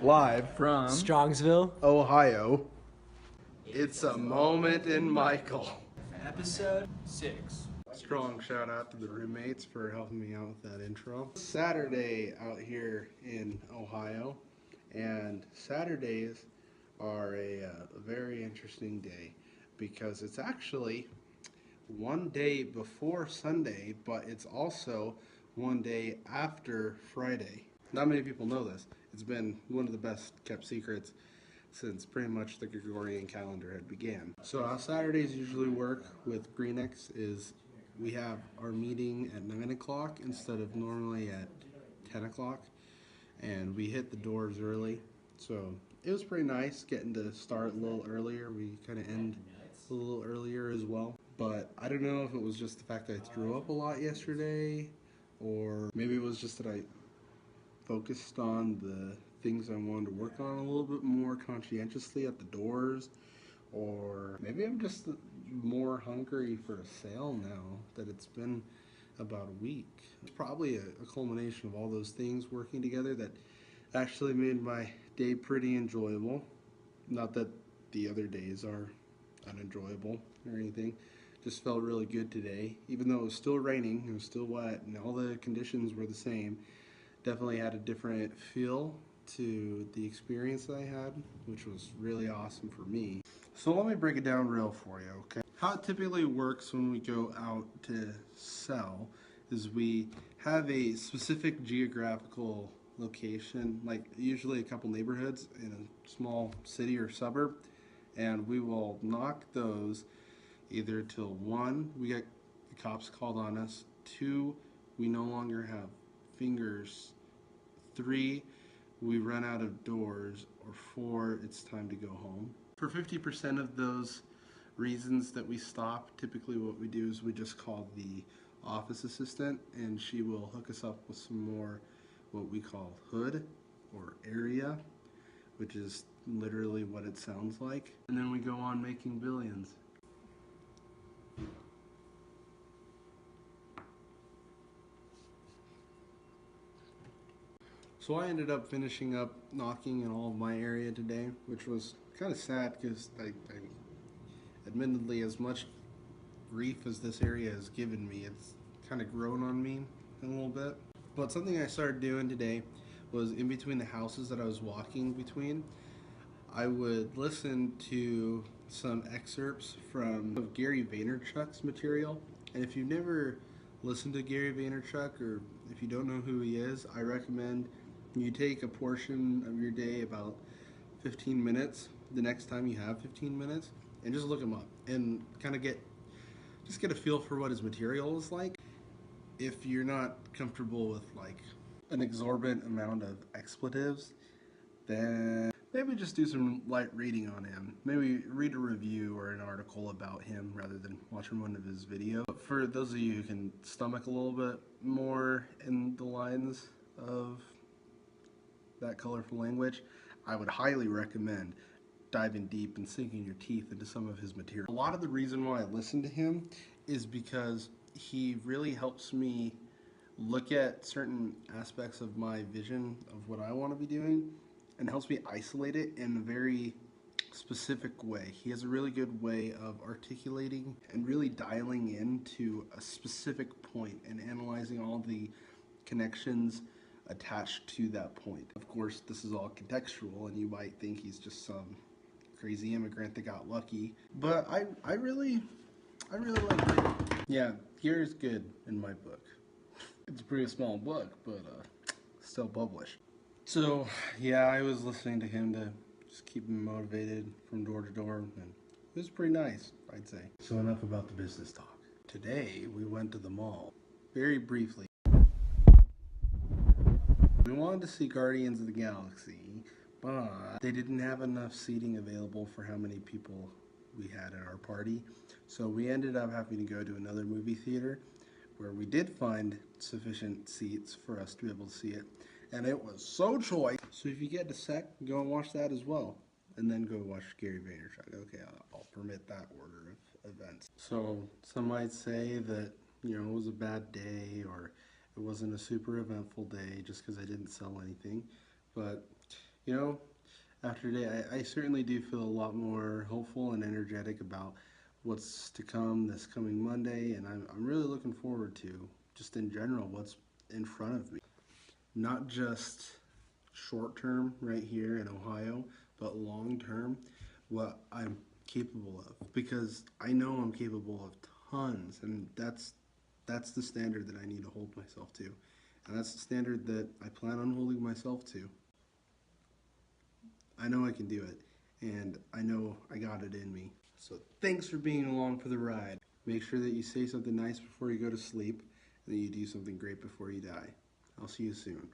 Live from Strongsville, Ohio, it's a moment in Michael. episode 6. Strong shout out to the roommates for helping me out with that intro. Saturday out here in Ohio, and Saturdays are a very interesting day because it's actually one day before Sunday, but it's also one day after Friday. Not many people know this. It's been one of the best kept secrets since pretty much the Gregorian calendar had began. So how Saturdays usually work with Greenix is we have our meeting at 9 o'clock instead of normally at 10 o'clock, and we hit the doors early. So it was pretty nice getting to start a little earlier. We kind of end a little earlier as well. But I don't know if it was just the fact that I threw up a lot yesterday, or maybe it was just that I focused on the things I wanted to work on a little bit more conscientiously at the doors, or maybe I'm just more hungry for a sale now that it's been about a week. It's probably a culmination of all those things working together that actually made my day pretty enjoyable. Not that the other days are unenjoyable or anything. Just felt really good today, even though it was still raining, it was still wet, and all the conditions were the same. Definitely had a different feel to the experience that I had, which was really awesome for me. So let me break it down real for you, okay? How it typically works when we go out to sell is we have a specific geographical location, like usually a couple neighborhoods in a small city or suburb, and we will knock those either till 1, we get the cops called on us, 2, we no longer have fingers, 3, we run out of doors, or 4, it's time to go home. For 50% of those reasons that we stop, typically what we do is we just call the office assistant, and she will hook us up with some more what we call hood or area, which is literally what it sounds like. And then we go on making billions. So I ended up finishing up knocking in all of my area today, which was kind of sad because I admittedly, as much grief as this area has given me, it's kind of grown on me a little bit. But something I started doing today was in between the houses that I was walking between, I would listen to some excerpts from Gary Vaynerchuk's material. And if you've never listened to Gary Vaynerchuk, or if you don't know who he is, I recommend you take a portion of your day, about 15 minutes, the next time you have 15 minutes, and just look him up and kind of get a feel for what his material is like. If you're not comfortable with like an exorbitant amount of expletives, then maybe just do some light reading on him. Maybe read a review or an article about him rather than watching one of his videos. But for those of you who can stomach a little bit more in the lines of that colorful language, I would highly recommend diving deep and sinking your teeth into some of his material. A lot of the reason why I listen to him is because he really helps me look at certain aspects of my vision of what I want to be doing and helps me isolate it in a very specific way. He has a really good way of articulating and really dialing into a specific point and analyzing all the connections attached to that point. Of course, this is all contextual, and you might think he's just some crazy immigrant that got lucky, but I really like it. Yeah, Gary's good in my book. It's a pretty small book, but still published. So yeah, I was listening to him to just keep me motivated from door to door, and it was pretty nice, I'd say. So enough about the business talk. Today we went to the mall, very briefly. We wanted to see Guardians of the Galaxy, but they didn't have enough seating available for how many people we had at our party. So we ended up having to go to another movie theater where we did find sufficient seats for us to be able to see it. And it was so choice. So if you get a sec, go and watch that as well. And then go watch Gary Vaynerchuk. Okay, I'll permit that order of events. So some might say that, you know, it was a bad day, or it wasn't a super eventful day just because I didn't sell anything. But You know, after today, I certainly do feel a lot more hopeful and energetic about what's to come this coming Monday, and I'm really looking forward to, just in general, what's in front of me. Not just short term right here in Ohio, but long term, what I'm capable of. Because I know I'm capable of tons, and that's the standard that I need to hold myself to. And that's the standard that I plan on holding myself to. I know I can do it, and I know I got it in me. So thanks for being along for the ride. Make sure that you say something nice before you go to sleep, and that you do something great before you die. I'll see you soon.